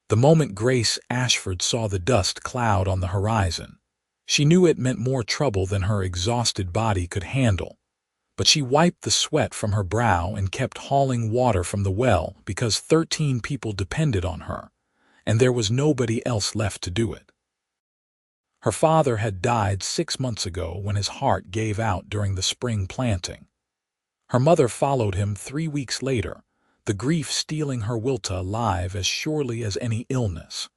The moment Grace Ashford saw the dust cloud on the horizon, she knew it meant more trouble than her exhausted body could handle. But she wiped the sweat from her brow and kept hauling water from the well because 13 people depended on her, and there was nobody else left to do it. Her father had died 6 months ago when his heart gave out during the spring planting. Her mother followed him 3 weeks later, the grief stealing her will to alive as surely as any illness.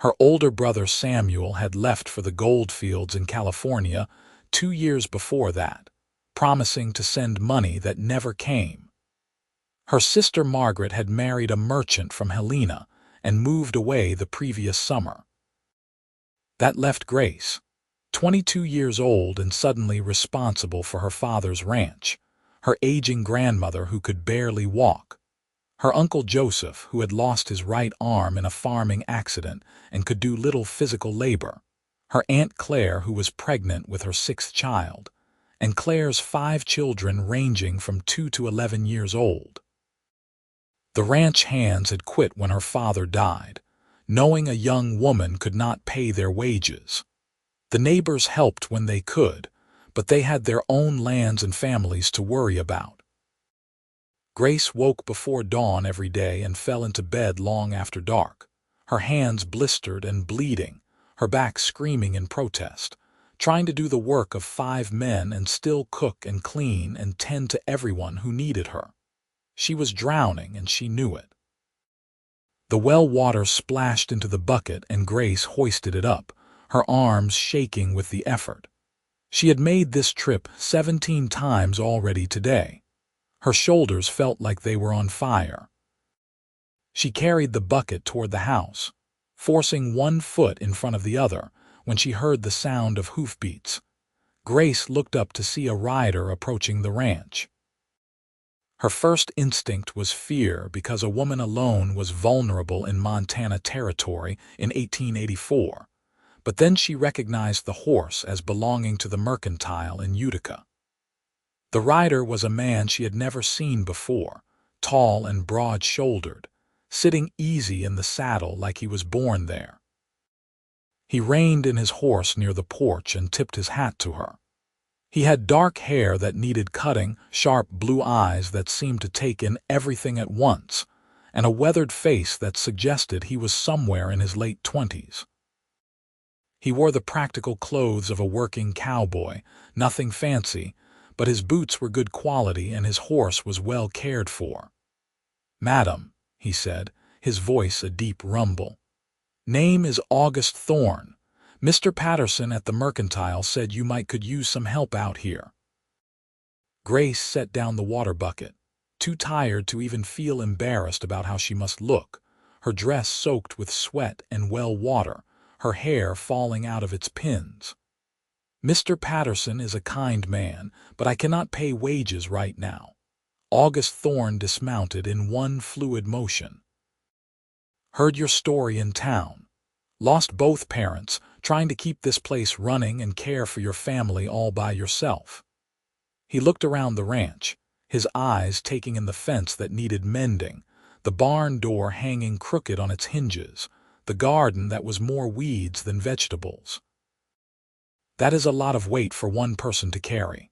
Her older brother Samuel had left for the gold fields in California 2 years before that, promising to send money that never came. Her sister Margaret had married a merchant from Helena and moved away the previous summer. That left Grace, 22 years old and suddenly responsible for her father's ranch, her aging grandmother who could barely walk, her uncle Joseph who had lost his right arm in a farming accident and could do little physical labor, her Aunt Claire who was pregnant with her 6th child, and Claire's 5 children ranging from 2 to 11 years old. The ranch hands had quit when her father died, knowing a young woman could not pay their wages. The neighbors helped when they could, but they had their own lands and families to worry about. Grace woke before dawn every day and fell into bed long after dark, her hands blistered and bleeding, her back screaming in protest, trying to do the work of 5 men and still cook and clean and tend to everyone who needed her. She was drowning and she knew it. The well water splashed into the bucket and Grace hoisted it up, her arms shaking with the effort. She had made this trip 17 times already today. Her shoulders felt like they were on fire. She carried the bucket toward the house, forcing one foot in front of the other when she heard the sound of hoofbeats. Grace looked up to see a rider approaching the ranch. Her first instinct was fear because a woman alone was vulnerable in Montana territory in 1884, but then she recognized the horse as belonging to the mercantile in Utica. The rider was a man she had never seen before, tall and broad-shouldered, sitting easy in the saddle like he was born there. He reined in his horse near the porch and tipped his hat to her. He had dark hair that needed cutting, sharp blue eyes that seemed to take in everything at once, and a weathered face that suggested he was somewhere in his late 20s. He wore the practical clothes of a working cowboy, nothing fancy, but his boots were good quality and his horse was well cared for. "Madam," he said, his voice a deep rumble. "Name is August Thorne. Mr. Patterson at the mercantile said you could use some help out here." Grace set down the water bucket, too tired to even feel embarrassed about how she must look, her dress soaked with sweat and well water, her hair falling out of its pins. "Mr. Patterson is a kind man, but I cannot pay wages right now." August Thorne dismounted in one fluid motion. "Heard your story in town. Lost both parents, trying to keep this place running and care for your family all by yourself." He looked around the ranch, his eyes taking in the fence that needed mending, the barn door hanging crooked on its hinges, the garden that was more weeds than vegetables. "That is a lot of weight for one person to carry."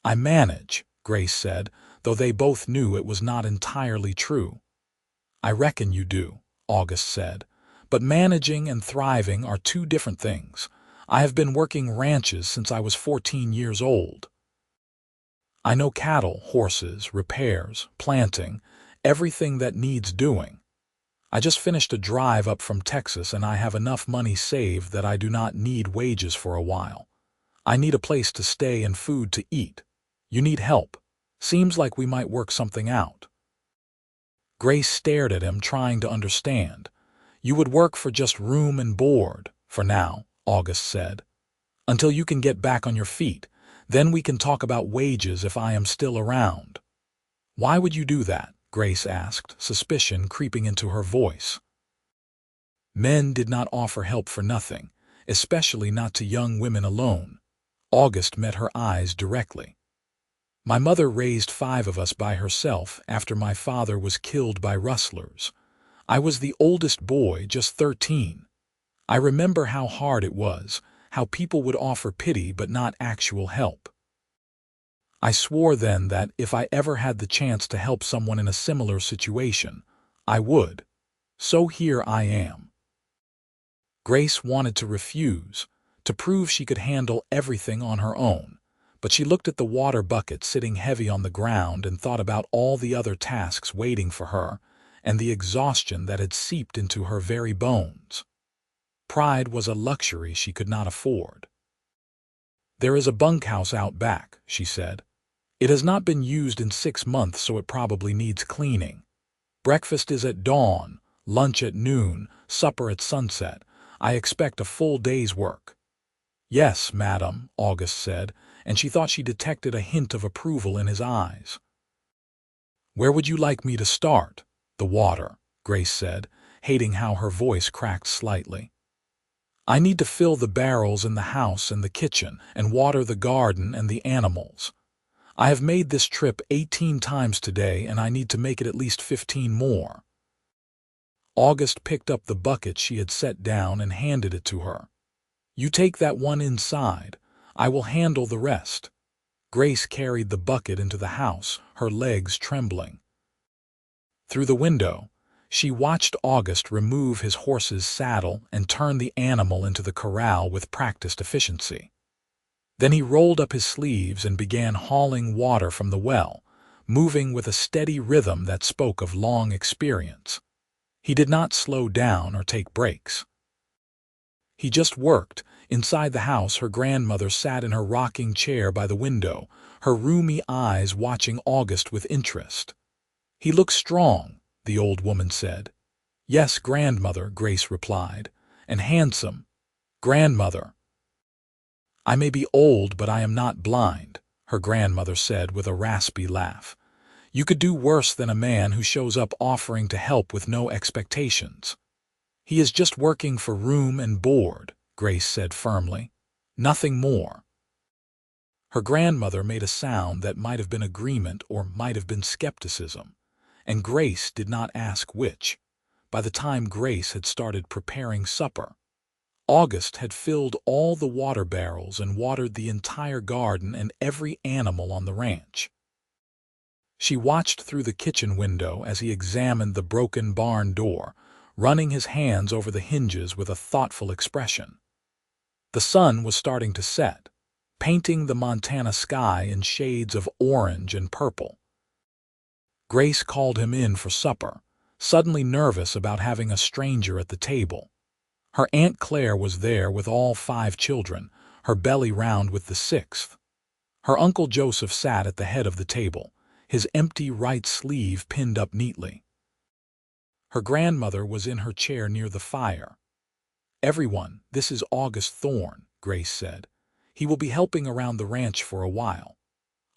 "I manage," Grace said, though they both knew it was not entirely true. "I reckon you do," August said. "But managing and thriving are 2 different things. I have been working ranches since I was 14 years old. I know cattle, horses, repairs, planting, everything that needs doing. I just finished a drive up from Texas and I have enough money saved that I do not need wages for a while. I need a place to stay and food to eat. You need help. Seems like we might work something out." Grace stared at him, trying to understand. "You would work for just room and board, for now," August said. "Until you can get back on your feet. Then we can talk about wages if I am still around." "Why would you do that?" Grace asked, suspicion creeping into her voice. Men did not offer help for nothing, especially not to young women alone. August met her eyes directly. "My mother raised 5 of us by herself after my father was killed by rustlers. I was the oldest boy, just 13. I remember how hard it was, how people would offer pity but not actual help. I swore then that if I ever had the chance to help someone in a similar situation, I would. So here I am. Grace wanted to refuse, to prove she could handle everything on her own, but she looked at the water bucket sitting heavy on the ground and thought about all the other tasks waiting for her and the exhaustion that had seeped into her very bones. Pride was a luxury she could not afford. "There is a bunkhouse out back," she said. "It has not been used in 6 months, so it probably needs cleaning. Breakfast is at dawn, lunch at noon, supper at sunset. I expect a full day's work." "Yes, madam," August said, and she thought she detected a hint of approval in his eyes. "Where would you like me to start?" "The water," Grace said, hating how her voice cracked slightly. "I need to fill the barrels in the house and the kitchen, and water the garden and the animals. I have made this trip 18 times today, and I need to make it at least 15 more. August picked up the bucket she had set down and handed it to her. "You take that one inside. I will handle the rest." Grace carried the bucket into the house, her legs trembling. Through the window, she watched August remove his horse's saddle and turn the animal into the corral with practiced efficiency. Then he rolled up his sleeves and began hauling water from the well, moving with a steady rhythm that spoke of long experience. He did not slow down or take breaks. He just worked. Inside the house, her grandmother sat in her rocking chair by the window, her rheumy eyes watching August with interest. "He looks strong," the old woman said. "Yes, grandmother," Grace replied. "And handsome." "Grandmother." "I may be old, but I am not blind," her grandmother said with a raspy laugh. "You could do worse than a man who shows up offering to help with no expectations." "He is just working for room and board," Grace said firmly. "Nothing more." Her grandmother made a sound that might have been agreement or might have been skepticism, and Grace did not ask which. By the time Grace had started preparing supper, August had filled all the water barrels and watered the entire garden and every animal on the ranch. She watched through the kitchen window as he examined the broken barn door, running his hands over the hinges with a thoughtful expression. The sun was starting to set, painting the Montana sky in shades of orange and purple. Grace called him in for supper, suddenly nervous about having a stranger at the table. Her Aunt Claire was there with all 5 children, her belly round with the 6th. Her Uncle Joseph sat at the head of the table, his empty right sleeve pinned up neatly. Her grandmother was in her chair near the fire. "Everyone, this is August Thorne," Grace said. "He will be helping around the ranch for a while.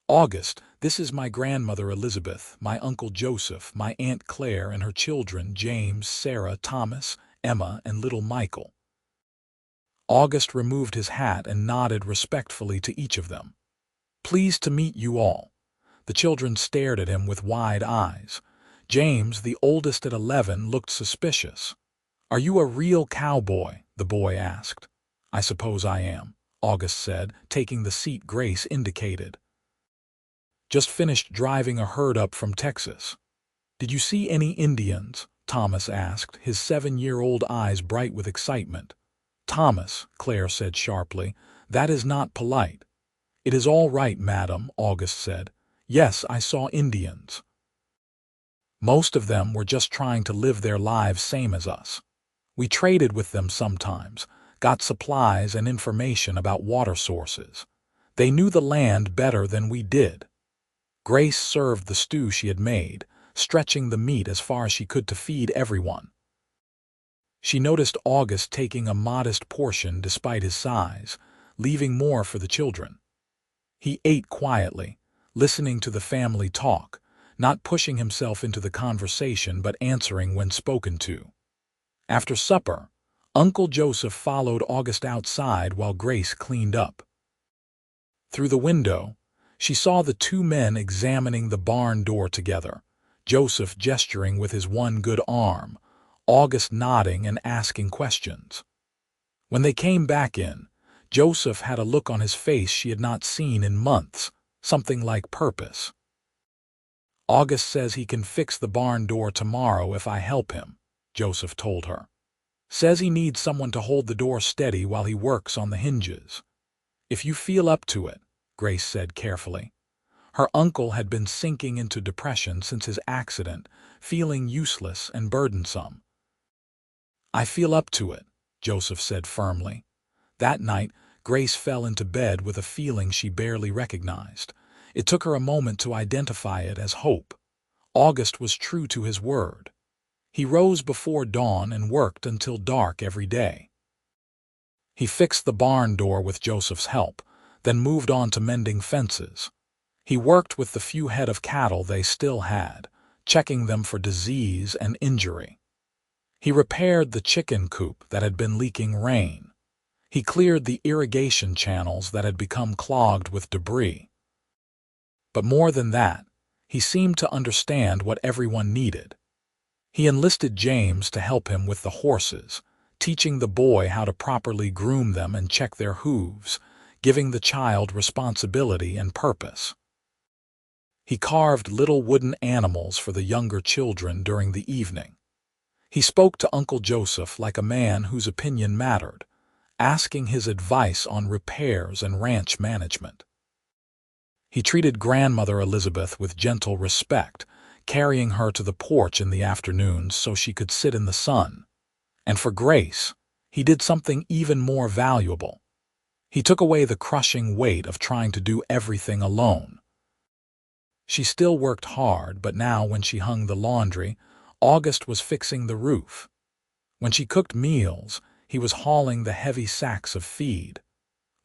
August, this is my grandmother Elizabeth, my Uncle Joseph, my Aunt Claire and her children James, Sarah, Thomas, Emma, and little Michael." August removed his hat and nodded respectfully to each of them. "Pleased to meet you all." The children stared at him with wide eyes. James, the oldest at 11, looked suspicious. "Are you a real cowboy?" the boy asked. "I suppose I am," August said, taking the seat Grace indicated. "Just finished driving a herd up from Texas." "Did you see any Indians?" Thomas asked, his 7-year-old eyes bright with excitement. "Thomas," Claire said sharply, "that is not polite." "It is all right, madam," August said. "Yes, I saw Indians. Most of them were just trying to live their lives same as us. We traded with them sometimes, got supplies and information about water sources. They knew the land better than we did." Grace served the stew she had made, stretching the meat as far as she could to feed everyone. She noticed August taking a modest portion despite his size, leaving more for the children. He ate quietly, listening to the family talk, not pushing himself into the conversation but answering when spoken to. After supper, Uncle Joseph followed August outside while Grace cleaned up. Through the window, she saw the 2 men examining the barn door together, Joseph gesturing with his one good arm, August nodding and asking questions. When they came back in, Joseph had a look on his face she had not seen in months, something like purpose. "August says he can fix the barn door tomorrow if I help him," Joseph told her. "Says he needs someone to hold the door steady while he works on the hinges." "If you feel up to it," Grace said carefully. Her uncle had been sinking into depression since his accident, feeling useless and burdensome. "I feel up to it," Joseph said firmly. That night, Grace fell into bed with a feeling she barely recognized. It took her a moment to identify it as hope. August was true to his word. He rose before dawn and worked until dark every day. He fixed the barn door with Joseph's help, then moved on to mending fences. He worked with the few head of cattle they still had, checking them for disease and injury. He repaired the chicken coop that had been leaking rain. He cleared the irrigation channels that had become clogged with debris. But more than that, he seemed to understand what everyone needed. He enlisted James to help him with the horses, teaching the boy how to properly groom them and check their hooves, giving the child responsibility and purpose. He carved little wooden animals for the younger children during the evening. He spoke to Uncle Joseph like a man whose opinion mattered, asking his advice on repairs and ranch management. He treated Grandmother Elizabeth with gentle respect, carrying her to the porch in the afternoons so she could sit in the sun. And for Grace, he did something even more valuable. He took away the crushing weight of trying to do everything alone. She still worked hard, but now when she hung the laundry, August was fixing the roof. When she cooked meals, he was hauling the heavy sacks of feed.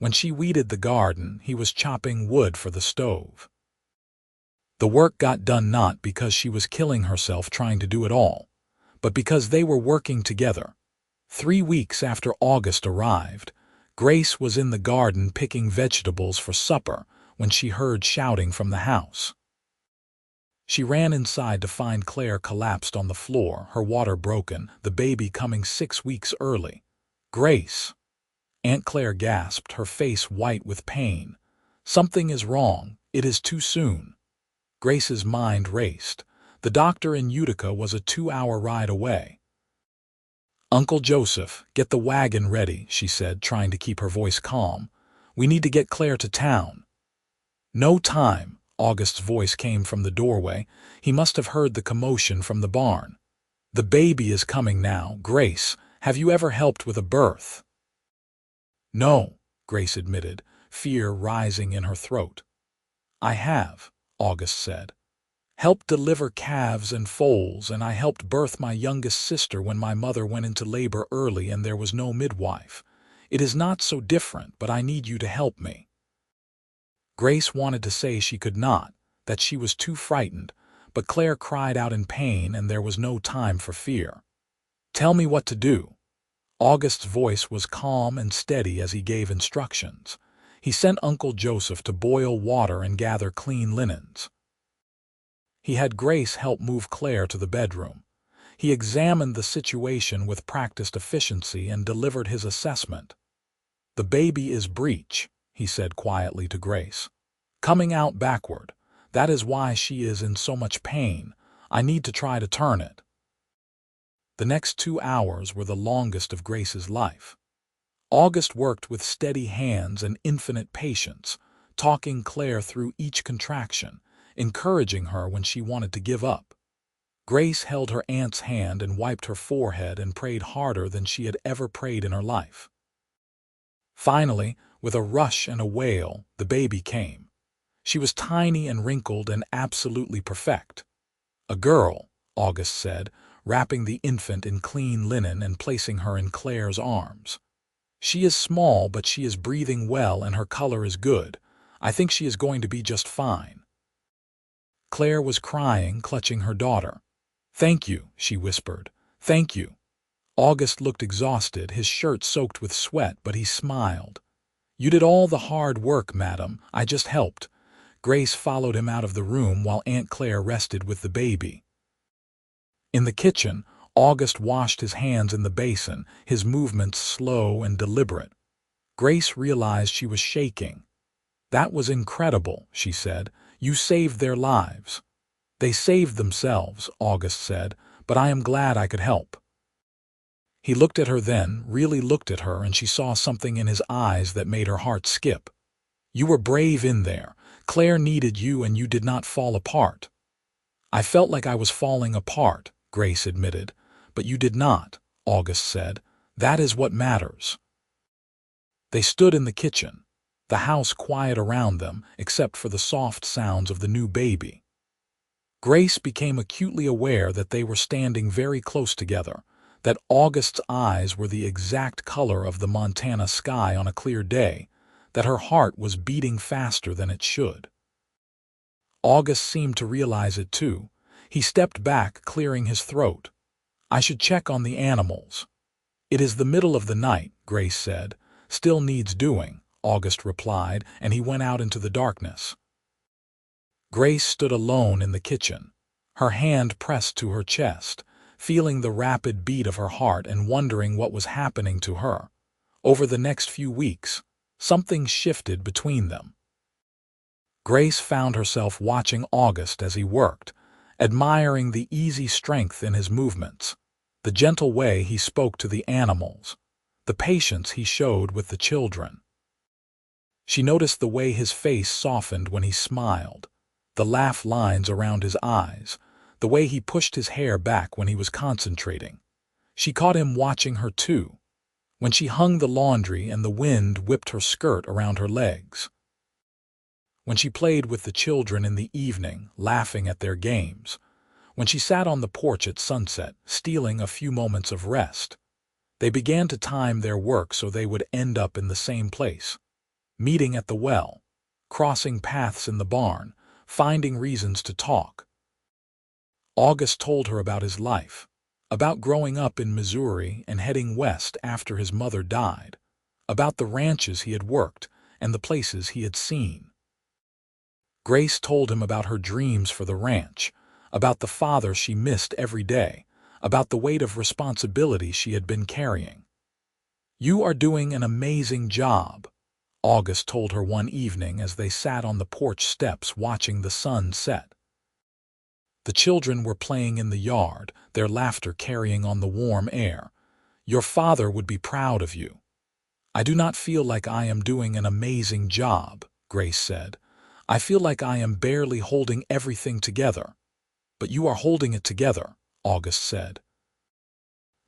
When she weeded the garden, he was chopping wood for the stove. The work got done not because she was killing herself trying to do it all, but because they were working together. 3 weeks after August arrived, Grace was in the garden picking vegetables for supper when she heard shouting from the house. She ran inside to find Claire collapsed on the floor, her water broken, the baby coming 6 weeks early. "Grace!" Aunt Claire gasped, her face white with pain. "Something is wrong. It is too soon." Grace's mind raced. The doctor in Utica was a 2-hour ride away. "Uncle Joseph, get the wagon ready," she said, trying to keep her voice calm. "We need to get Claire to town." "No time," August's voice came from the doorway. He must have heard the commotion from the barn. "The baby is coming now. Grace, have you ever helped with a birth?" "No," Grace admitted, fear rising in her throat. "I have," August said. "Helped deliver calves and foals, and I helped birth my youngest sister when my mother went into labor early and there was no midwife. It is not so different, but I need you to help me." Grace wanted to say she could not, that she was too frightened, but Claire cried out in pain and there was no time for fear. "Tell me what to do." August's voice was calm and steady as he gave instructions. He sent Uncle Joseph to boil water and gather clean linens. He had Grace help move Claire to the bedroom. He examined the situation with practiced efficiency and delivered his assessment. "The baby is breech," he said quietly to Grace. "Coming out backward. That is why she is in so much pain. I need to try to turn it." The next 2 hours were the longest of Grace's life. August worked with steady hands and infinite patience, talking Claire through each contraction, encouraging her when she wanted to give up. Grace held her aunt's hand and wiped her forehead and prayed harder than she had ever prayed in her life. Finally, with a rush and a wail, the baby came. She was tiny and wrinkled and absolutely perfect. "A girl," August said, wrapping the infant in clean linen and placing her in Claire's arms. "She is small, but she is breathing well and her color is good. I think she is going to be just fine." Claire was crying, clutching her daughter. "Thank you," she whispered. "Thank you." August looked exhausted, his shirt soaked with sweat, but he smiled. "You did all the hard work, madam. I just helped." Grace followed him out of the room while Aunt Claire rested with the baby. In the kitchen, August washed his hands in the basin, his movements slow and deliberate. Grace realized she was shaking. "That was incredible," she said. "You saved their lives." "They saved themselves," August said, "but I am glad I could help." He looked at her then, really looked at her, and she saw something in his eyes that made her heart skip. "You were brave in there. Claire needed you and you did not fall apart." "I felt like I was falling apart," Grace admitted. "But you did not," August said. "That is what matters." They stood in the kitchen, the house quiet around them except for the soft sounds of the new baby. Grace became acutely aware that they were standing very close together, that August's eyes were the exact color of the Montana sky on a clear day, that her heart was beating faster than it should. August seemed to realize it too. He stepped back, clearing his throat. "I should check on the animals." "It is the middle of the night," Grace said. "Still needs doing," August replied, and he went out into the darkness. Grace stood alone in the kitchen, her hand pressed to her chest, feeling the rapid beat of her heart and wondering what was happening to her. Over the next few weeks, something shifted between them. Grace found herself watching August as he worked, admiring the easy strength in his movements, the gentle way he spoke to the animals, the patience he showed with the children. She noticed the way his face softened when he smiled, the laugh lines around his eyes, the way he pushed his hair back when he was concentrating. She caught him watching her too, when she hung the laundry and the wind whipped her skirt around her legs. When she played with the children in the evening, laughing at their games. When she sat on the porch at sunset, stealing a few moments of rest. They began to time their work so they would end up in the same place. Meeting at the well, crossing paths in the barn, finding reasons to talk. August told her about his life, about growing up in Missouri and heading west after his mother died, about the ranches he had worked and the places he had seen. Grace told him about her dreams for the ranch, about the father she missed every day, about the weight of responsibility she had been carrying. "You are doing an amazing job," August told her one evening as they sat on the porch steps watching the sun set. The children were playing in the yard, their laughter carrying on the warm air. "Your father would be proud of you." "I do not feel like I am doing an amazing job," Grace said. "I feel like I am barely holding everything together." "But you are holding it together," August said.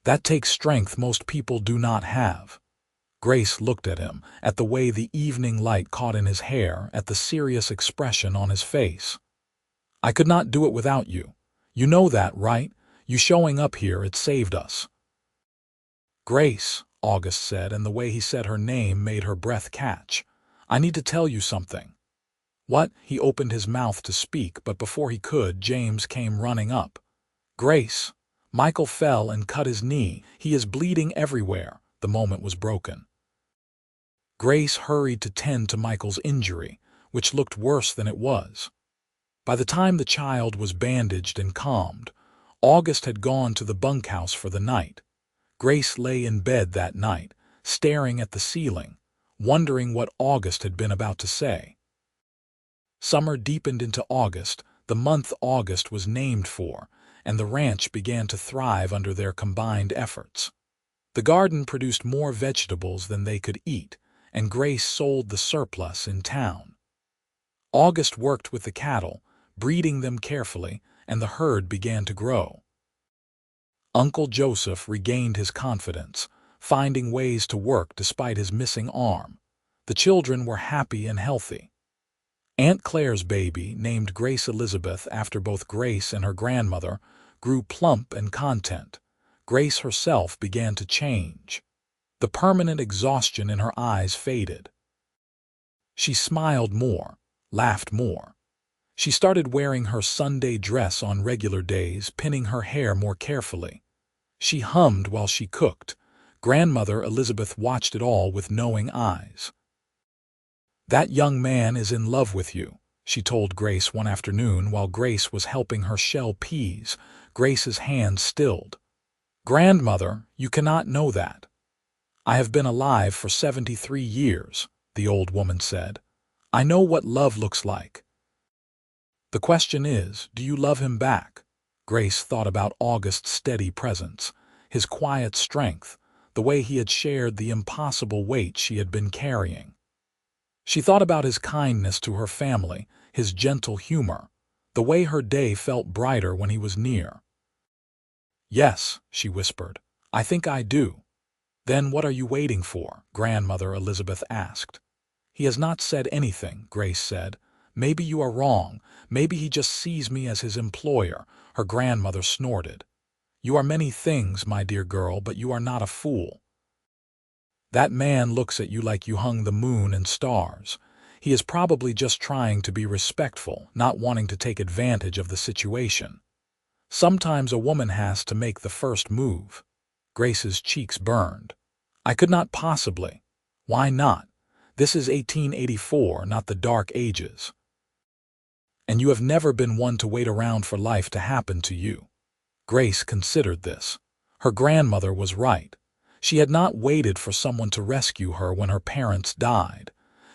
"That takes strength most people do not have." Grace looked at him, at the way the evening light caught in his hair, at the serious expression on his face. "I could not do it without you. You know that, right? You showing up here, it saved us." "Grace," August said, and the way he said her name made her breath catch. "I need to tell you something." "What?" He opened his mouth to speak, but before he could, James came running up. "Grace, Michael fell and cut his knee. He is bleeding everywhere." The moment was broken. Grace hurried to tend to Michael's injury, which looked worse than it was. By the time the child was bandaged and calmed, August had gone to the bunkhouse for the night. Grace lay in bed that night, staring at the ceiling, wondering what August had been about to say. Summer deepened into August, the month August was named for, and the ranch began to thrive under their combined efforts. The garden produced more vegetables than they could eat, and Grace sold the surplus in town. August worked with the cattle, breeding them carefully, and the herd began to grow. Uncle Joseph regained his confidence, finding ways to work despite his missing arm. The children were happy and healthy. Aunt Claire's baby, named Grace Elizabeth after both Grace and her grandmother, grew plump and content. Grace herself began to change. The permanent exhaustion in her eyes faded. She smiled more, laughed more. She started wearing her Sunday dress on regular days, pinning her hair more carefully. She hummed while she cooked. Grandmother Elizabeth watched it all with knowing eyes. "That young man is in love with you," she told Grace one afternoon while Grace was helping her shell peas. Grace's hand stilled. "Grandmother, you cannot know that. I have been alive for 73 years, the old woman said. I know what love looks like. The question is, do you love him back? Grace thought about August's steady presence, his quiet strength, the way he had shared the impossible weight she had been carrying. She thought about his kindness to her family, his gentle humor, the way her day felt brighter when he was near. Yes, she whispered, I think I do. Then what are you waiting for? Grandmother Elizabeth asked. He has not said anything, Grace said. Maybe you are wrong. Maybe he just sees me as his employer, her grandmother snorted. You are many things, my dear girl, but you are not a fool. That man looks at you like you hung the moon and stars. He is probably just trying to be respectful, not wanting to take advantage of the situation. Sometimes a woman has to make the first move. Grace's cheeks burned. I could not possibly. Why not? This is 1884, not the Dark Ages. And you have never been one to wait around for life to happen to you. Grace considered this. Her grandmother was right. She had not waited for someone to rescue her when her parents died.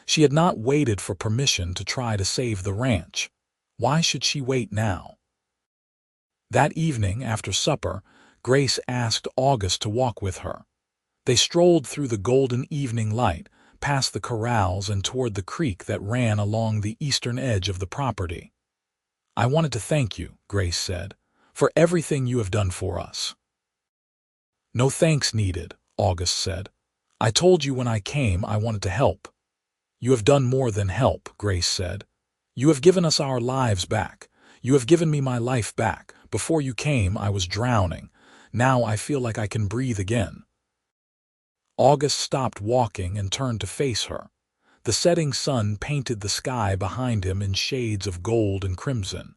She had not waited for permission to try to save the ranch. Why should she wait now? That evening, after supper, Grace asked August to walk with her. They strolled through the golden evening light, past the corrals and toward the creek that ran along the eastern edge of the property. I wanted to thank you, Grace said, for everything you have done for us. No thanks needed, August said. I told you when I came I wanted to help. You have done more than help, Grace said. You have given us our lives back. You have given me my life back. Before you came, I was drowning. Now I feel like I can breathe again. August stopped walking and turned to face her. The setting sun painted the sky behind him in shades of gold and crimson.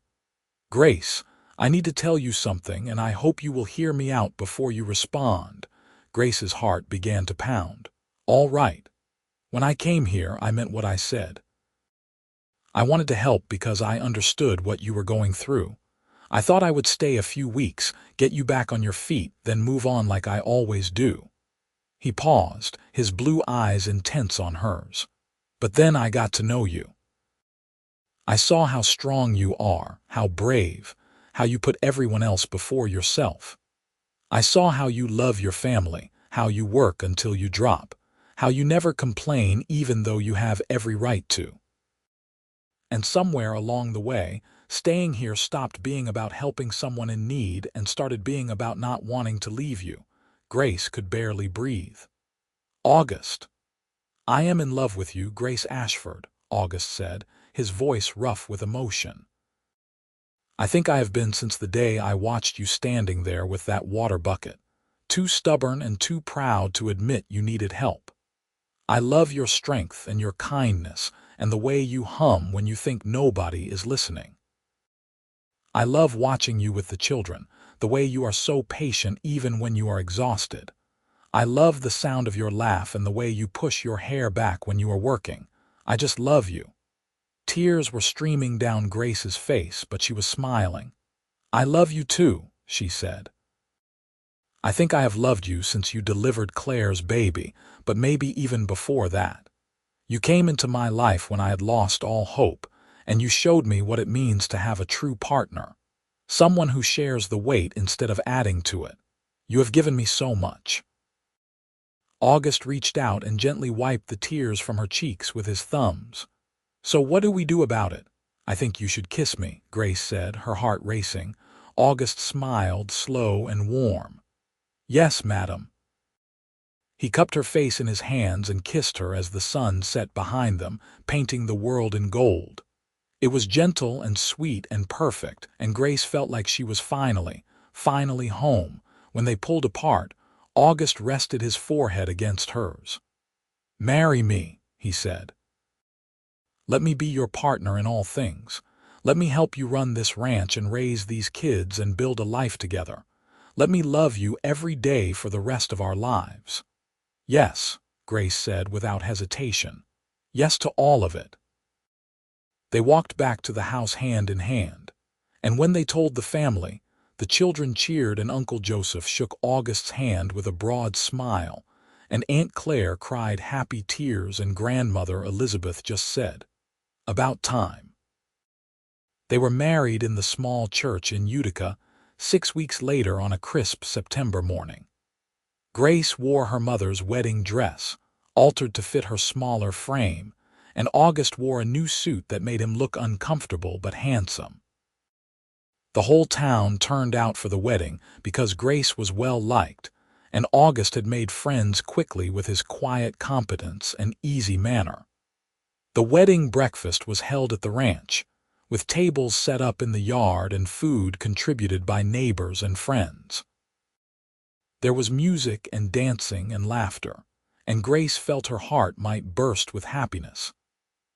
Grace, I need to tell you something, and I hope you will hear me out before you respond. Grace's heart began to pound. All right. When I came here, I meant what I said. I wanted to help because I understood what you were going through. I thought I would stay a few weeks, get you back on your feet, then move on like I always do. He paused, his blue eyes intense on hers. But then I got to know you. I saw how strong you are, how brave, how you put everyone else before yourself. I saw how you love your family, how you work until you drop, how you never complain even though you have every right to. And somewhere along the way, staying here stopped being about helping someone in need and started being about not wanting to leave you. Grace could barely breathe. August. I am in love with you, Grace Ashford, August said, his voice rough with emotion. I think I have been since the day I watched you standing there with that water bucket, too stubborn and too proud to admit you needed help. I love your strength and your kindness and the way you hum when you think nobody is listening. I love watching you with the children, the way you are so patient even when you are exhausted. I love the sound of your laugh and the way you push your hair back when you are working. I just love you. Tears were streaming down Grace's face, but she was smiling. I love you too, she said. I think I have loved you since you delivered Claire's baby, but maybe even before that. You came into my life when I had lost all hope, and you showed me what it means to have a true partner, someone who shares the weight instead of adding to it. You have given me so much. August reached out and gently wiped the tears from her cheeks with his thumbs. So what do we do about it? I think you should kiss me, Grace said, her heart racing. August smiled, slow and warm. Yes, madam. He cupped her face in his hands and kissed her as the sun set behind them, painting the world in gold. It was gentle and sweet and perfect, and Grace felt like she was finally home. When they pulled apart, August rested his forehead against hers. Marry me, he said. Let me be your partner in all things. Let me help you run this ranch and raise these kids and build a life together. Let me love you every day for the rest of our lives. Yes, Grace said without hesitation. Yes to all of it. They walked back to the house hand in hand, and when they told the family, The children cheered and Uncle Joseph shook August's hand with a broad smile, and Aunt Claire cried happy tears and Grandmother Elizabeth just said, "About time." They were married in the small church in Utica 6 weeks later on a crisp September morning. Grace wore her mother's wedding dress, altered to fit her smaller frame, and August wore a new suit that made him look uncomfortable but handsome. The whole town turned out for the wedding because Grace was well liked, and August had made friends quickly with his quiet competence and easy manner. The wedding breakfast was held at the ranch, with tables set up in the yard and food contributed by neighbors and friends. There was music and dancing and laughter, and Grace felt her heart might burst with happiness.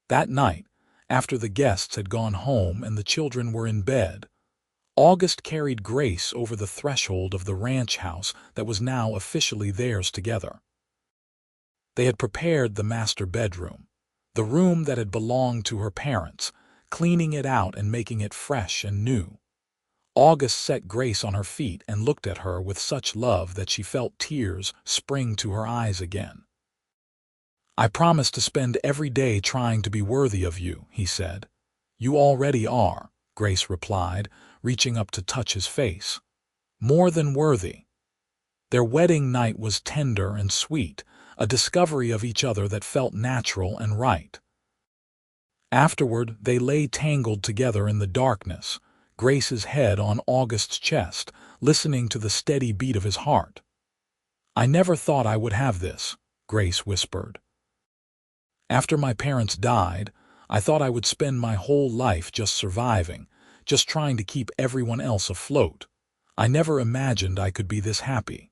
That night, after the guests had gone home and the children were in bed, August carried Grace over the threshold of the ranch house that was now officially theirs together. They had prepared the master bedroom, the room that had belonged to her parents, cleaning it out and making it fresh and new. August set Grace on her feet and looked at her with such love that she felt tears spring to her eyes again. "I promise to spend every day trying to be worthy of you," he said. "You already are," Grace replied, reaching up to touch his face. "More than worthy." Their wedding night was tender and sweet, a discovery of each other that felt natural and right. Afterward, they lay tangled together in the darkness, Grace's head on August's chest, listening to the steady beat of his heart. "I never thought I would have this," Grace whispered. "After my parents died, I thought I would spend my whole life just surviving, just trying to keep everyone else afloat. I never imagined I could be this happy."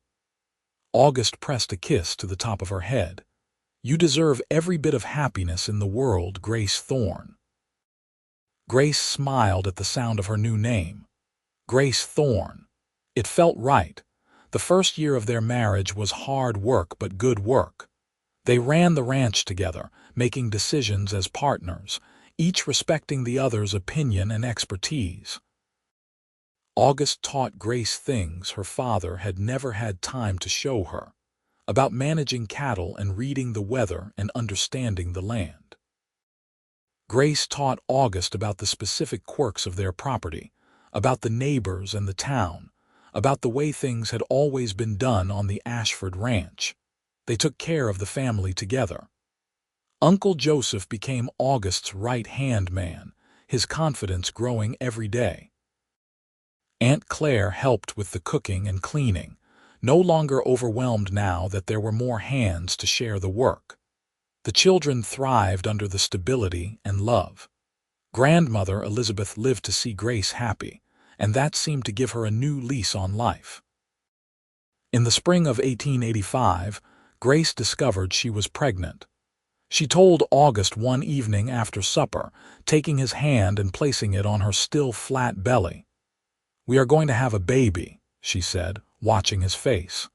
August pressed a kiss to the top of her head. "You deserve every bit of happiness in the world, Grace Thorne." Grace smiled at the sound of her new name. Grace Thorne. It felt right. The first year of their marriage was hard work but good work. They ran the ranch together, making decisions as partners, each respecting the other's opinion and expertise. August taught Grace things her father had never had time to show her, about managing cattle and reading the weather and understanding the land. Grace taught August about the specific quirks of their property, about the neighbors and the town, about the way things had always been done on the Ashford ranch. They took care of the family together. Uncle Joseph became August's right-hand man, his confidence growing every day. Aunt Claire helped with the cooking and cleaning, no longer overwhelmed now that there were more hands to share the work. The children thrived under the stability and love. Grandmother Elizabeth lived to see Grace happy, and that seemed to give her a new lease on life. In the spring of 1885, Grace discovered she was pregnant. She told August one evening after supper, taking his hand and placing it on her still flat belly. "We are going to have a baby," she said, watching his face.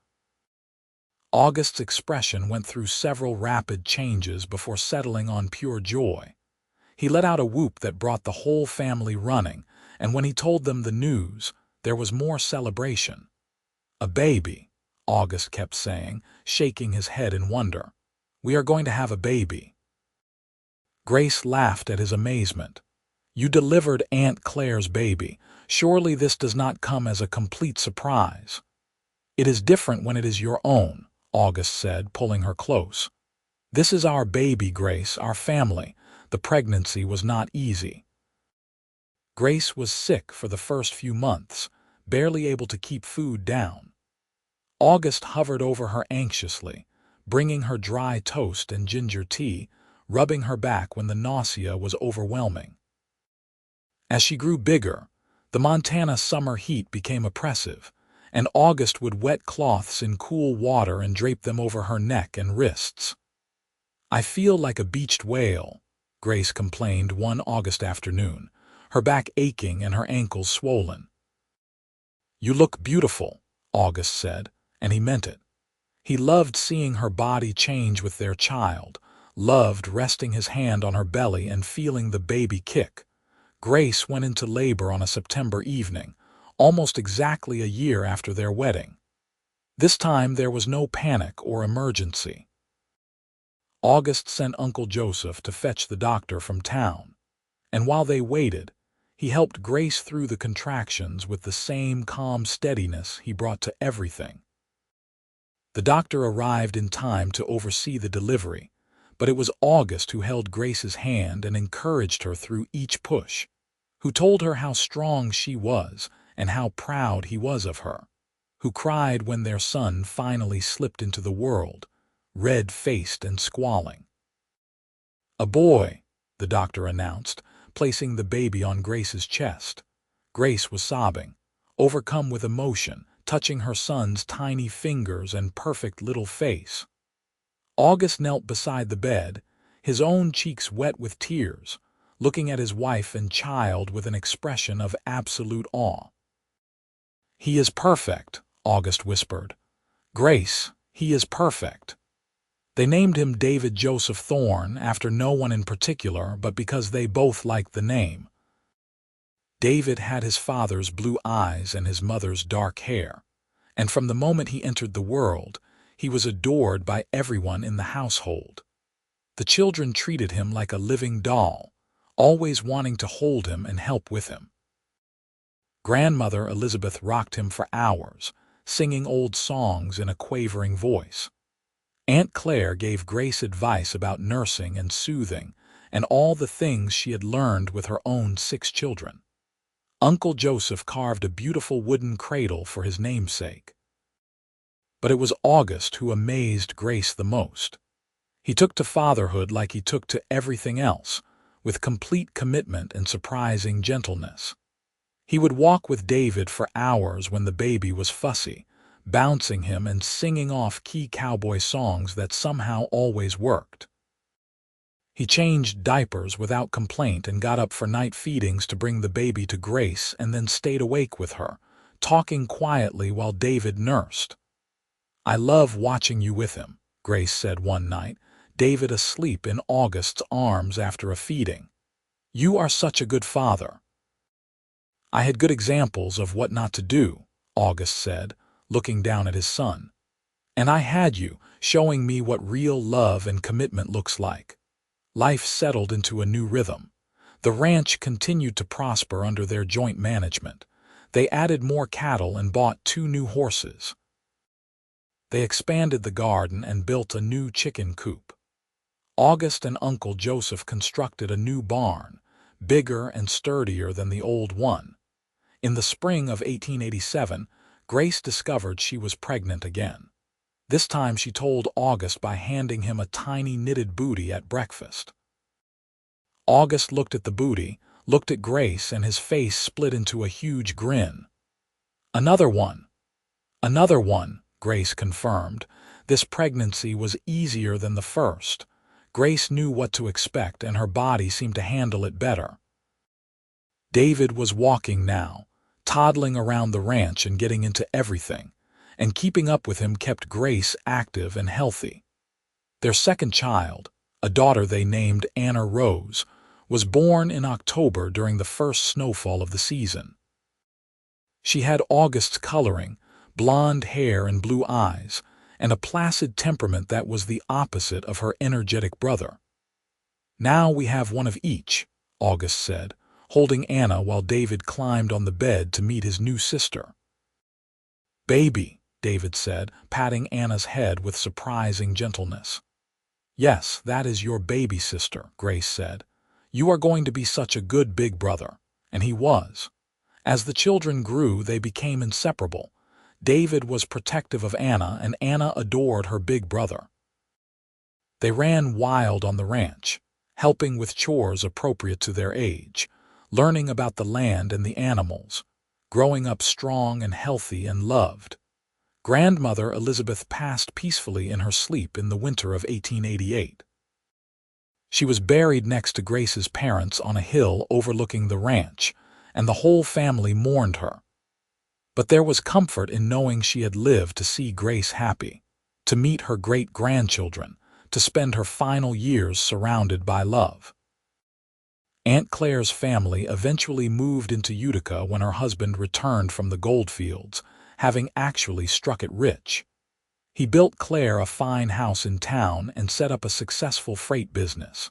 August's expression went through several rapid changes before settling on pure joy. He let out a whoop that brought the whole family running, and when he told them the news, there was more celebration. "A baby," August kept saying, shaking his head in wonder. "We are going to have a baby." Grace laughed at his amazement. "You delivered Aunt Claire's baby. Surely this does not come as a complete surprise." "It is different when it is your own," August said, pulling her close. "This is our baby, Grace, our family. The pregnancy was not easy." Grace was sick for the first few months, barely able to keep food down. August hovered over her anxiously, bringing her dry toast and ginger tea, rubbing her back when the nausea was overwhelming. As she grew bigger, the Montana summer heat became oppressive, and August would wet cloths in cool water and drape them over her neck and wrists. "I feel like a beached whale," Grace complained one August afternoon, her back aching and her ankles swollen. "You look beautiful," August said, and he meant it. He loved seeing her body change with their child, loved resting his hand on her belly and feeling the baby kick. Grace went into labor on a September evening, almost exactly a year after their wedding. This time there was no panic or emergency. August sent Uncle Joseph to fetch the doctor from town, and while they waited, he helped Grace through the contractions with the same calm steadiness he brought to everything. The doctor arrived in time to oversee the delivery, but it was August who held Grace's hand and encouraged her through each push, who told her how strong she was and how proud he was of her, who cried when their son finally slipped into the world, red-faced and squalling. "A boy," the doctor announced, placing the baby on Grace's chest. Grace was sobbing, overcome with emotion, touching her son's tiny fingers and perfect little face. August knelt beside the bed, his own cheeks wet with tears, looking at his wife and child with an expression of absolute awe. "He is perfect," August whispered. "Grace, he is perfect." They named him David Joseph Thorne after no one in particular, but because they both liked the name. David had his father's blue eyes and his mother's dark hair, and from the moment he entered the world, he was adored by everyone in the household. The children treated him like a living doll, always wanting to hold him and help with him. Grandmother Elizabeth rocked him for hours, singing old songs in a quavering voice. Aunt Claire gave Grace advice about nursing and soothing and all the things she had learned with her own 6 children. Uncle Joseph carved a beautiful wooden cradle for his namesake. But it was August who amazed Grace the most. He took to fatherhood like he took to everything else, with complete commitment and surprising gentleness. He would walk with David for hours when the baby was fussy, bouncing him and singing off key cowboy songs that somehow always worked. He changed diapers without complaint and got up for night feedings to bring the baby to Grace and then stayed awake with her, talking quietly while David nursed. "I love watching you with him," Grace said one night, David asleep in August's arms after a feeding. "You are such a good father." "I had good examples of what not to do," August said, looking down at his son. "And I had you, showing me what real love and commitment looks like." Life settled into a new rhythm. The ranch continued to prosper under their joint management. They added more cattle and bought 2 new horses. They expanded the garden and built a new chicken coop. August and Uncle Joseph constructed a new barn, bigger and sturdier than the old one. In the spring of 1887, Grace discovered she was pregnant again. This time she told August by handing him a tiny knitted booty at breakfast. August looked at the booty, looked at Grace, and his face split into a huge grin. "Another one." "Another one," Grace confirmed. This pregnancy was easier than the first. Grace knew what to expect, and her body seemed to handle it better. David was walking now, toddling around the ranch and getting into everything, and keeping up with him kept Grace active and healthy. Their second child, a daughter they named Anna Rose, was born in October during the first snowfall of the season. She had August's coloring, blonde hair and blue eyes, and a placid temperament that was the opposite of her energetic brother. "Now we have one of each," August said, holding Anna while David climbed on the bed to meet his new sister. "Baby," David said, patting Anna's head with surprising gentleness. "Yes, that is your baby sister," Grace said. "You are going to be such a good big brother." And he was. As the children grew, they became inseparable. David was protective of Anna, and Anna adored her big brother. They ran wild on the ranch, helping with chores appropriate to their age, learning about the land and the animals, growing up strong and healthy and loved. Grandmother Elizabeth passed peacefully in her sleep in the winter of 1888. She was buried next to Grace's parents on a hill overlooking the ranch, and the whole family mourned her. But there was comfort in knowing she had lived to see Grace happy, to meet her great-grandchildren, to spend her final years surrounded by love. Aunt Claire's family eventually moved into Utica when her husband returned from the goldfields, having actually struck it rich. He built Claire a fine house in town and set up a successful freight business.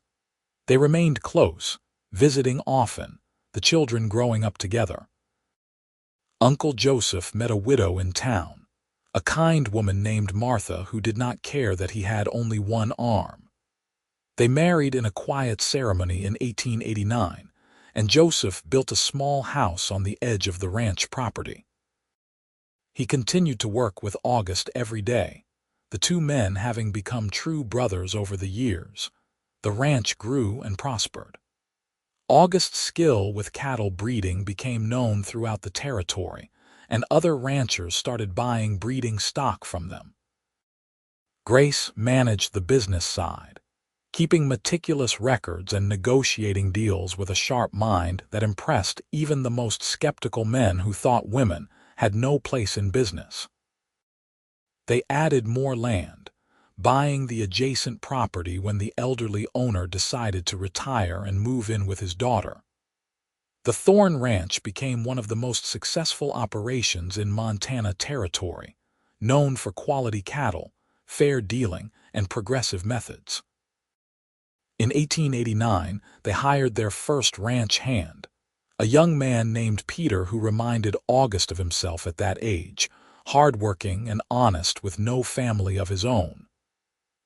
They remained close, visiting often, the children growing up together. Uncle Joseph met a widow in town, a kind woman named Martha who did not care that he had only one arm. They married in a quiet ceremony in 1889, and Joseph built a small house on the edge of the ranch property. He continued to work with August every day, the two men having become true brothers over the years. The ranch grew and prospered. August's skill with cattle breeding became known throughout the territory, and other ranchers started buying breeding stock from them. Grace managed the business side, keeping meticulous records and negotiating deals with a sharp mind that impressed even the most skeptical men who thought women had no place in business. They added more land, buying the adjacent property when the elderly owner decided to retire and move in with his daughter. The Thorne Ranch became one of the most successful operations in Montana Territory, known for quality cattle, fair dealing, and progressive methods. In 1889, they hired their first ranch hand, a young man named Peter who reminded August of himself at that age, hardworking and honest with no family of his own.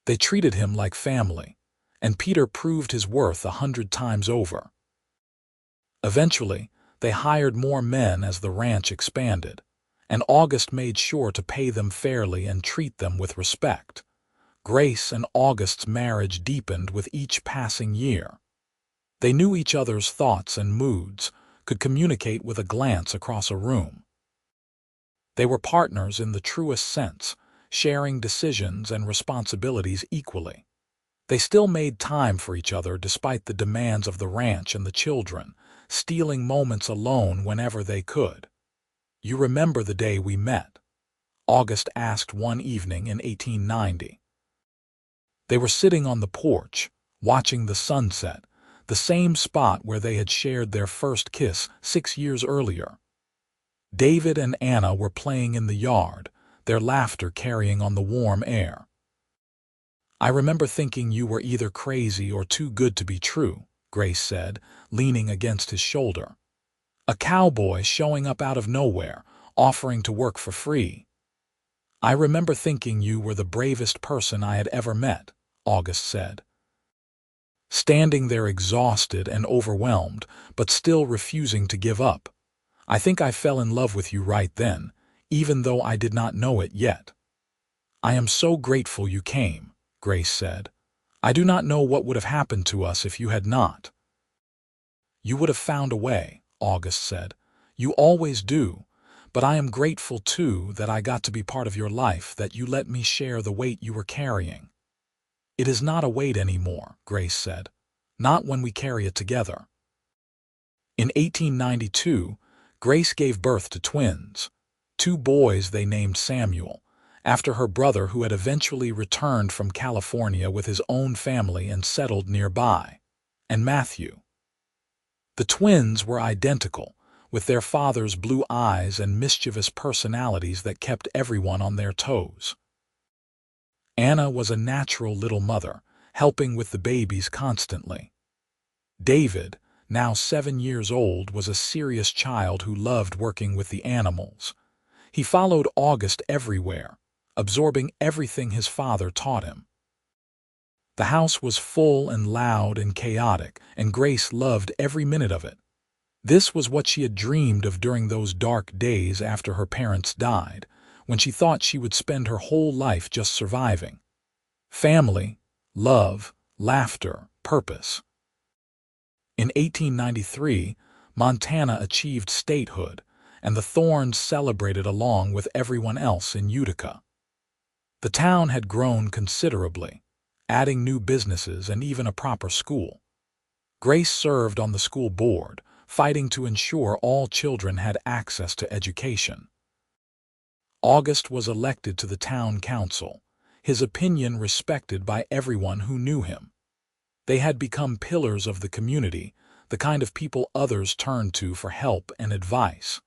They treated him like family, and Peter proved his worth 100 times over. Eventually, they hired more men as the ranch expanded, and August made sure to pay them fairly and treat them with respect. Grace and August's marriage deepened with each passing year. They knew each other's thoughts and moods, could communicate with a glance across a room. They were partners in the truest sense, sharing decisions and responsibilities equally. They still made time for each other despite the demands of the ranch and the children, stealing moments alone whenever they could. "You remember the day we met?" August asked one evening in 1890. They were sitting on the porch, watching the sunset, the same spot where they had shared their first kiss 6 years earlier. David and Anna were playing in the yard, their laughter carrying on the warm air. "I remember thinking you were either crazy or too good to be true," Grace said, leaning against his shoulder. "A cowboy showing up out of nowhere, offering to work for free." "I remember thinking you were the bravest person I had ever met," August said. Standing there exhausted and overwhelmed, but still refusing to give up. "I think I fell in love with you right then, even though I did not know it yet." "I am so grateful you came," Grace said. "I do not know what would have happened to us if you had not." "You would have found a way," August said. "You always do. But I am grateful, too, that I got to be part of your life, that you let me share the weight you were carrying." "It is not a weight anymore," Grace said. "Not when we carry it together." In 1892, Grace gave birth to twins, 2 boys they named Samuel, after her brother who had eventually returned from California with his own family and settled nearby, and Matthew. The twins were identical, with their father's blue eyes and mischievous personalities that kept everyone on their toes. Anna was a natural little mother, helping with the babies constantly. David, now 7 years old, was a serious child who loved working with the animals. He followed August everywhere, absorbing everything his father taught him. The house was full and loud and chaotic, and Grace loved every minute of it. This was what she had dreamed of during those dark days after her parents died, when she thought she would spend her whole life just surviving. Family, love, laughter, purpose. In 1893, Montana achieved statehood, and the Thornes celebrated along with everyone else in Utica. The town had grown considerably, adding new businesses and even a proper school. Grace served on the school board, fighting to ensure all children had access to education. August was elected to the town council, his opinion respected by everyone who knew him. They had become pillars of the community, the kind of people others turned to for help and advice.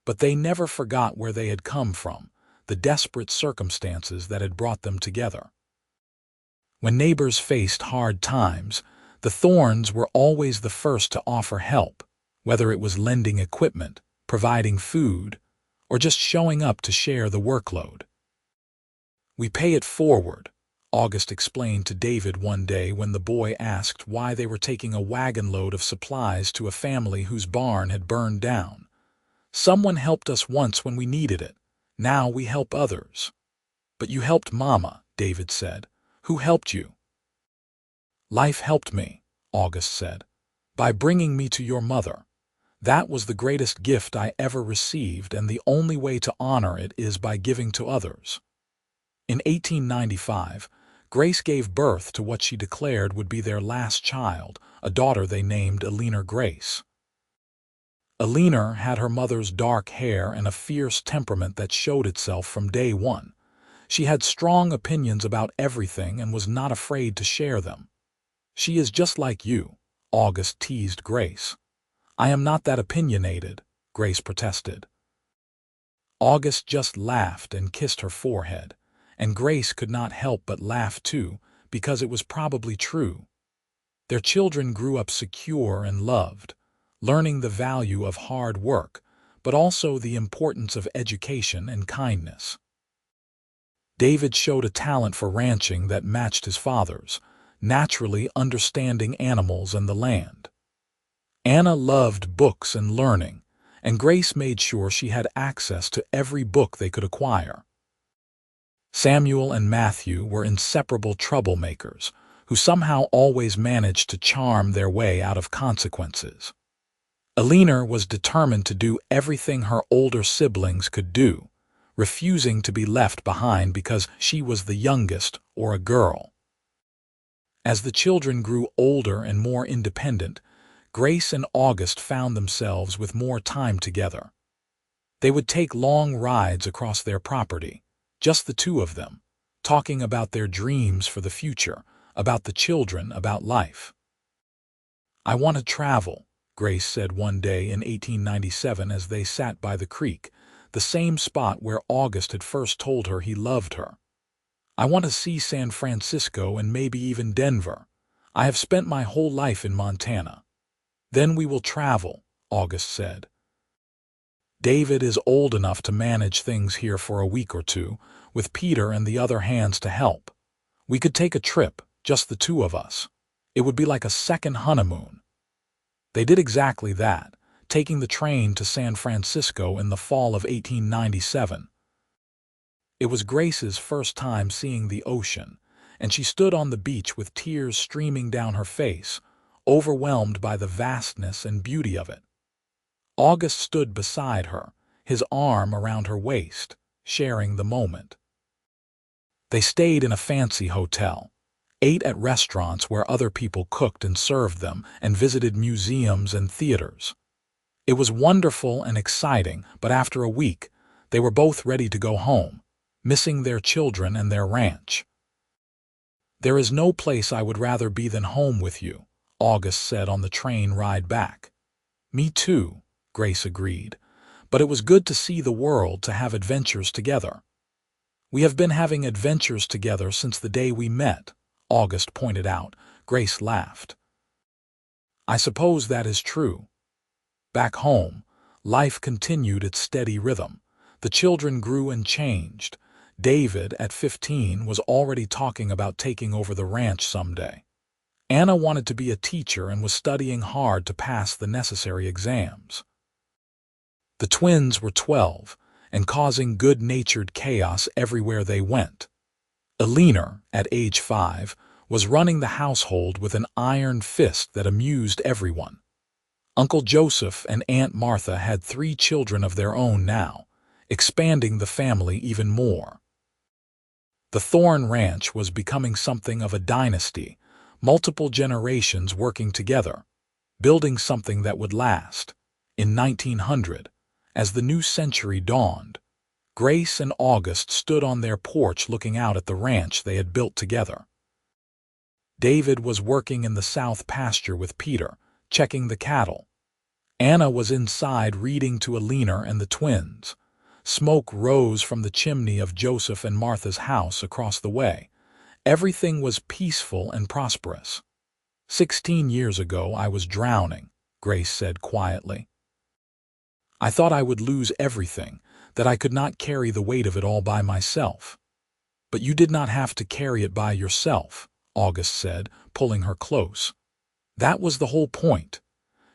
But they never forgot where they had come from, the desperate circumstances that had brought them together. When neighbors faced hard times, the Thornes were always the first to offer help, whether it was lending equipment, providing food, or just showing up to share the workload. "We pay it forward," August explained to David one day when the boy asked why they were taking a wagon load of supplies to a family whose barn had burned down. "Someone helped us once when we needed it. Now we help others." "But you helped Mama," David said. "Who helped you?" "Life helped me," August said, "by bringing me to your mother. That was the greatest gift I ever received, and the only way to honor it is by giving to others." In 1895, Grace gave birth to what she declared would be their last child, a daughter they named Eleanor Grace. Eleanor had her mother's dark hair and a fierce temperament that showed itself from day one. She had strong opinions about everything and was not afraid to share them. "She is just like you," August teased Grace. "I am not that opinionated," Grace protested. August just laughed and kissed her forehead, and Grace could not help but laugh too, because it was probably true. Their children grew up secure and loved, learning the value of hard work, but also the importance of education and kindness. David showed a talent for ranching that matched his father's, naturally understanding animals and the land. Anna loved books and learning, and Grace made sure she had access to every book they could acquire. Samuel and Matthew were inseparable troublemakers, who somehow always managed to charm their way out of consequences. Eleanor was determined to do everything her older siblings could do, refusing to be left behind because she was the youngest or a girl. As the children grew older and more independent, Grace and August found themselves with more time together. They would take long rides across their property, just the two of them, talking about their dreams for the future, about the children, about life. "I want to travel," Grace said one day in 1897 as they sat by the creek, the same spot where August had first told her he loved her. "I want to see San Francisco and maybe even Denver. I have spent my whole life in Montana." "Then we will travel," August said. "David is old enough to manage things here for a week or two, with Peter and the other hands to help. We could take a trip, just the two of us. It would be like a second honeymoon." They did exactly that, taking the train to San Francisco in the fall of 1897. It was Grace's first time seeing the ocean, and she stood on the beach with tears streaming down her face, overwhelmed by the vastness and beauty of it. August stood beside her, his arm around her waist, sharing the moment. They stayed in a fancy hotel, ate at restaurants where other people cooked and served them, and visited museums and theaters. It was wonderful and exciting, but after a week, they were both ready to go home, missing their children and their ranch. "There is no place I would rather be than home with you," August said on the train ride back. "Me too," Grace agreed, "but it was good to see the world, to have adventures together." "We have been having adventures together since the day we met," August pointed out. Grace laughed. "I suppose that is true." Back home, life continued its steady rhythm. The children grew and changed. David, at 15, was already talking about taking over the ranch someday. Anna wanted to be a teacher and was studying hard to pass the necessary exams. The twins were 12 and causing good-natured chaos everywhere they went. Eleanor, at age 5, was running the household with an iron fist that amused everyone. Uncle Joseph and Aunt Martha had 3 children of their own now, expanding the family even more. The Thorne Ranch was becoming something of a dynasty, multiple generations working together, building something that would last. In 1900, as the new century dawned, Grace and August stood on their porch looking out at the ranch they had built together. David was working in the south pasture with Peter, checking the cattle. Anna was inside reading to Alina and the twins. Smoke rose from the chimney of Joseph and Martha's house across the way. Everything was peaceful and prosperous. 16 years ago I was drowning, Grace said quietly. I thought I would lose everything, that I could not carry the weight of it all by myself. But you did not have to carry it by yourself, August said, pulling her close. That was the whole point.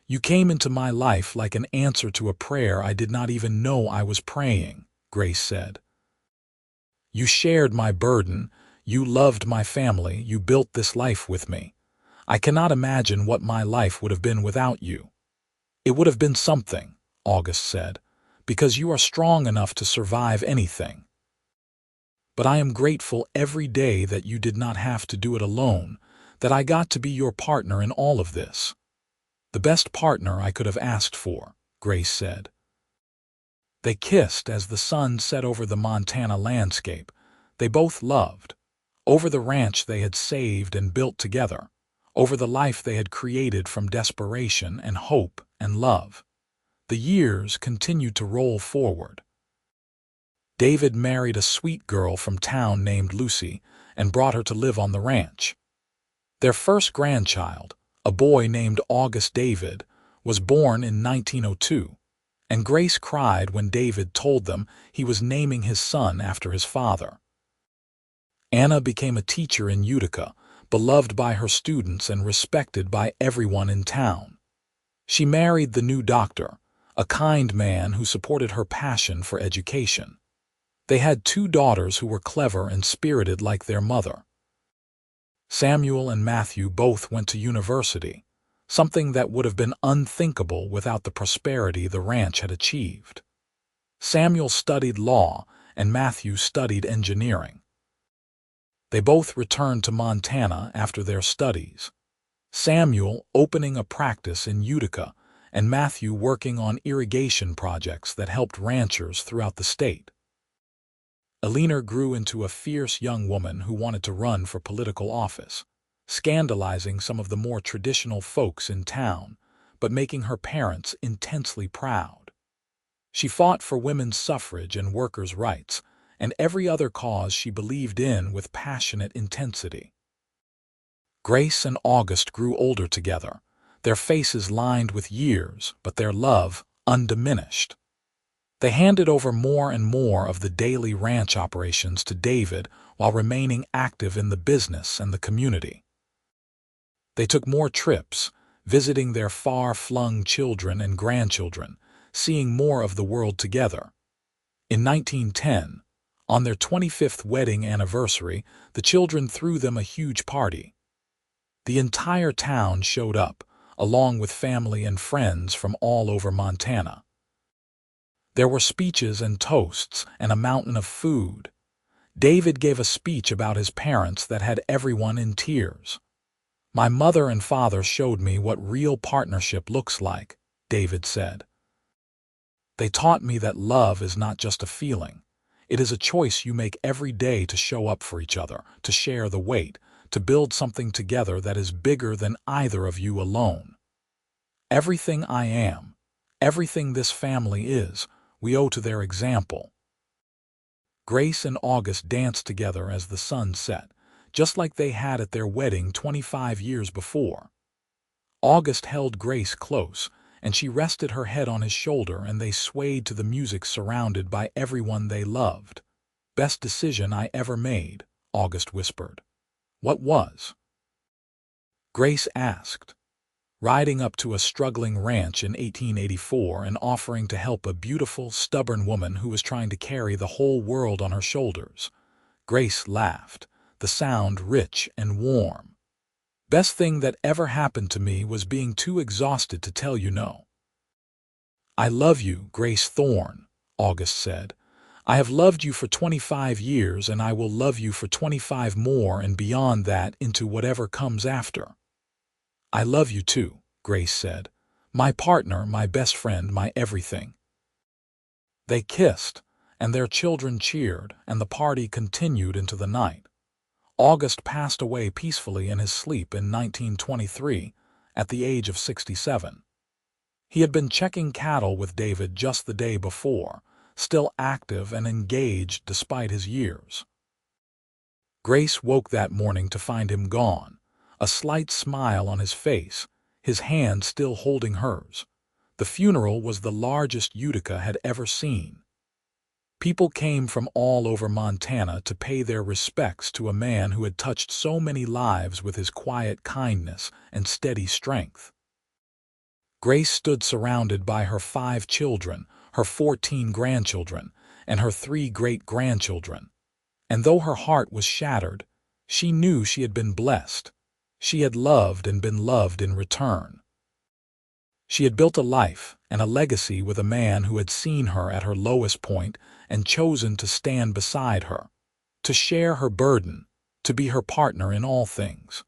You came into my life like an answer to a prayer I did not even know I was praying, Grace said. You shared my burden, you loved my family, you built this life with me. I cannot imagine what my life would have been without you. It would have been something, August said, because you are strong enough to survive anything. But I am grateful every day that you did not have to do it alone, that I got to be your partner in all of this. The best partner I could have asked for, Grace said. They kissed as the sun set over the Montana landscape. They both loved. Over the ranch they had saved and built together. Over the life they had created from desperation and hope and love. The years continued to roll forward. David married a sweet girl from town named Lucy and brought her to live on the ranch. Their first grandchild, a boy named August David, was born in 1902, and Grace cried when David told them he was naming his son after his father. Anna became a teacher in Utica, beloved by her students and respected by everyone in town. She married the new doctor, a kind man who supported her passion for education. They had 2 daughters who were clever and spirited like their mother. Samuel and Matthew both went to university, something that would have been unthinkable without the prosperity the ranch had achieved. Samuel studied law and Matthew studied engineering. They both returned to Montana after their studies, Samuel opening a practice in Utica and Matthew working on irrigation projects that helped ranchers throughout the state. Alina grew into a fierce young woman who wanted to run for political office, scandalizing some of the more traditional folks in town, but making her parents intensely proud. She fought for women's suffrage and workers' rights, and every other cause she believed in with passionate intensity. Grace and August grew older together, their faces lined with years, but their love undiminished. They handed over more and more of the daily ranch operations to David while remaining active in the business and the community. They took more trips, visiting their far-flung children and grandchildren, seeing more of the world together. In 1910, on their 25th wedding anniversary, the children threw them a huge party. The entire town showed up, along with family and friends from all over Montana. There were speeches and toasts and a mountain of food. David gave a speech about his parents that had everyone in tears. My mother and father showed me what real partnership looks like, David said. They taught me that love is not just a feeling. It is a choice you make every day to show up for each other, to share the weight, to build something together that is bigger than either of you alone. Everything I am, everything this family is, we owe to their example. Grace and August danced together as the sun set, just like they had at their wedding 25 years before. August held Grace close, and she rested her head on his shoulder and they swayed to the music surrounded by everyone they loved. Best decision I ever made, August whispered. What was? Grace asked. Riding up to a struggling ranch in 1884 and offering to help a beautiful, stubborn woman who was trying to carry the whole world on her shoulders. Grace laughed, the sound rich and warm. Best thing that ever happened to me was being too exhausted to tell you no. I love you, Grace Thorne, August said. I have loved you for 25 years and I will love you for 25 more and beyond that into whatever comes after. I love you too, Grace said. My partner, my best friend, my everything. They kissed, and their children cheered, and the party continued into the night. August passed away peacefully in his sleep in 1923, at the age of 67. He had been checking cattle with David just the day before, still active and engaged despite his years. Grace woke that morning to find him gone, a slight smile on his face, his hand still holding hers. The funeral was the largest Utica had ever seen. People came from all over Montana to pay their respects to a man who had touched so many lives with his quiet kindness and steady strength. Grace stood surrounded by her 5 children, her 14 grandchildren, and her 3 great-grandchildren. And though her heart was shattered, she knew she had been blessed. She had loved and been loved in return. She had built a life and a legacy with a man who had seen her at her lowest point and chosen to stand beside her, to share her burden, to be her partner in all things.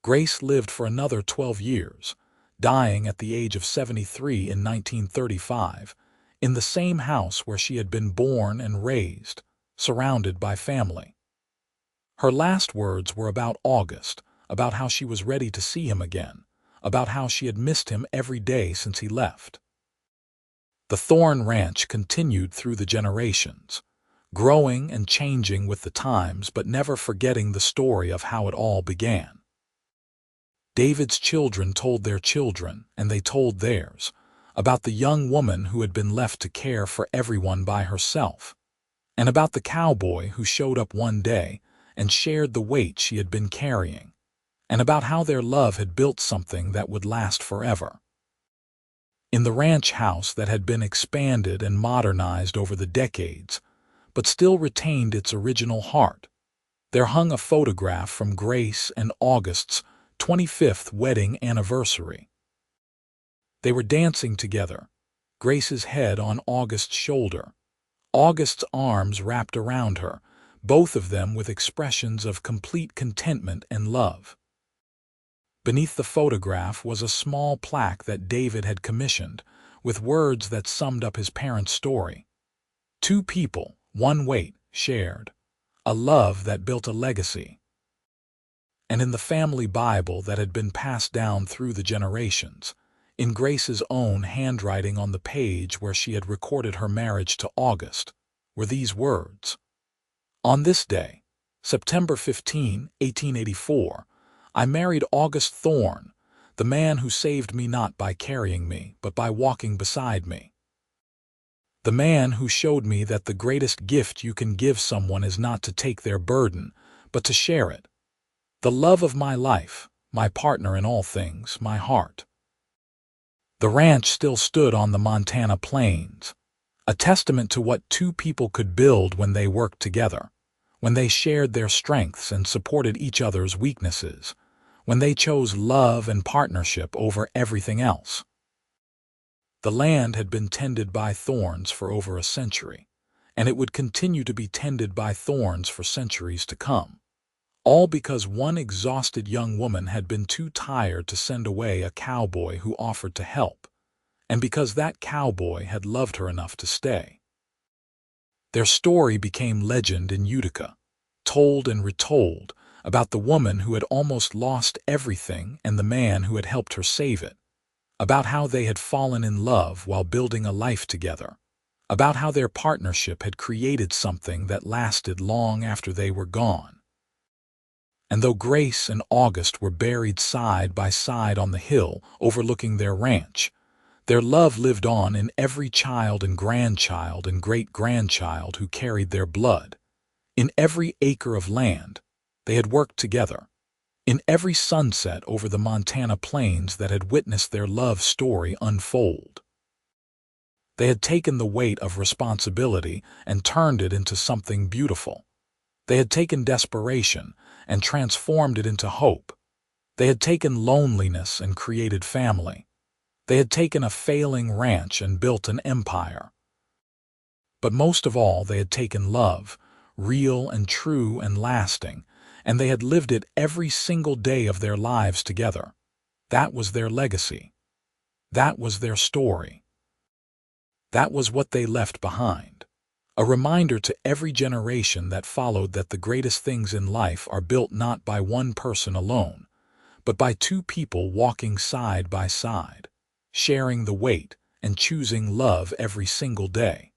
Grace lived for another 12 years, dying at the age of 73 in 1935, in the same house where she had been born and raised, surrounded by family. Her last words were about August, about how she was ready to see him again, about how she had missed him every day since he left. The Thorne Ranch continued through the generations, growing and changing with the times but never forgetting the story of how it all began. David's children told their children, and they told theirs, about the young woman who had been left to care for everyone by herself, and about the cowboy who showed up one day and shared the weight she had been carrying, and about how their love had built something that would last forever. In the ranch house that had been expanded and modernized over the decades, but still retained its original heart, there hung a photograph from Grace and August's 25th wedding anniversary. They were dancing together, Grace's head on August's shoulder, August's arms wrapped around her, both of them with expressions of complete contentment and love. Beneath the photograph was a small plaque that David had commissioned, with words that summed up his parents' story. 2 people, 1 weight, shared. A love that built a legacy. And in the family Bible that had been passed down through the generations, in Grace's own handwriting on the page where she had recorded her marriage to August, were these words: "On this day, September 15, 1884, I married August Thorne, the man who saved me not by carrying me, but by walking beside me. The man who showed me that the greatest gift you can give someone is not to take their burden, but to share it. The love of my life, my partner in all things, my heart." The ranch still stood on the Montana plains, a testament to what 2 people could build when they worked together, when they shared their strengths and supported each other's weaknesses, when they chose love and partnership over everything else. The land had been tended by thorns for over a century, and it would continue to be tended by thorns for centuries to come, all because one exhausted young woman had been too tired to send away a cowboy who offered to help, and because that cowboy had loved her enough to stay. Their story became legend in Utica, told and retold, about the woman who had almost lost everything and the man who had helped her save it, about how they had fallen in love while building a life together, about how their partnership had created something that lasted long after they were gone. And though Grace and August were buried side by side on the hill overlooking their ranch, their love lived on in every child and grandchild and great-grandchild who carried their blood. In every acre of land, they had worked together. In every sunset over the Montana plains that had witnessed their love story unfold. They had taken the weight of responsibility and turned it into something beautiful. They had taken desperation and transformed it into hope. They had taken loneliness and created family. They had taken a failing ranch and built an empire. But most of all, they had taken love, real and true and lasting, and they had lived it every single day of their lives together. That was their legacy. That was their story. That was what they left behind. A reminder to every generation that followed that the greatest things in life are built not by one person alone, but by two people walking side by side, sharing the weight and choosing love every single day.